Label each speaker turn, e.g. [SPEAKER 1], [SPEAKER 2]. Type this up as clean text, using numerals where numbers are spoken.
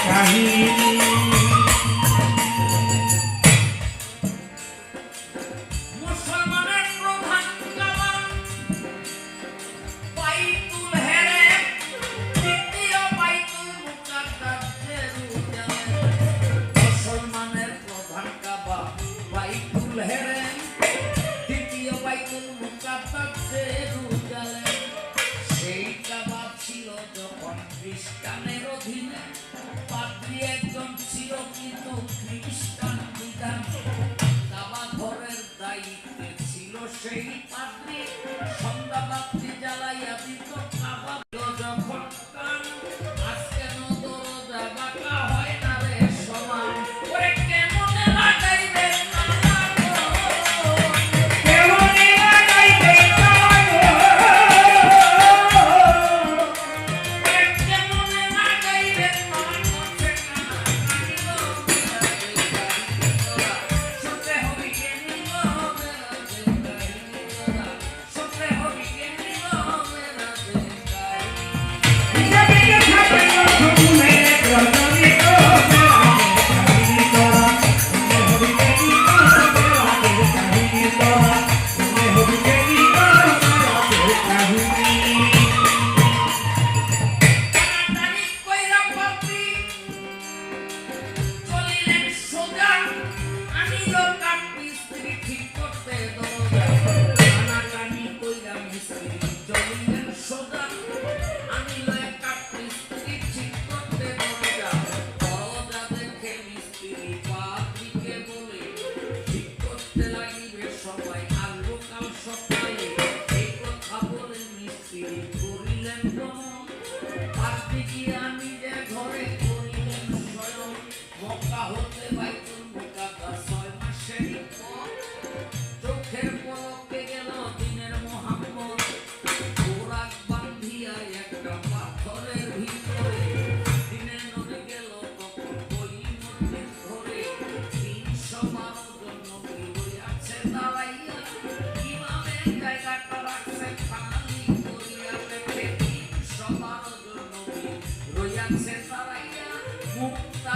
[SPEAKER 1] কাহিনী।
[SPEAKER 2] খ্রিস্টানের অধীনে পাদ্রী একজন ছিল, কিন্তু খ্রিস্টান বিধান কাবা ঘরের দায়িত্বে ছিল সেই পাদ্রী। সন্ধ্যা বাতি জ্বালাইয়া দিত কাবা যখন কান। আজকে দরজা বাঁকা হয় না রে সমান, ওরে কেমনে লাগাইবে মুক্তা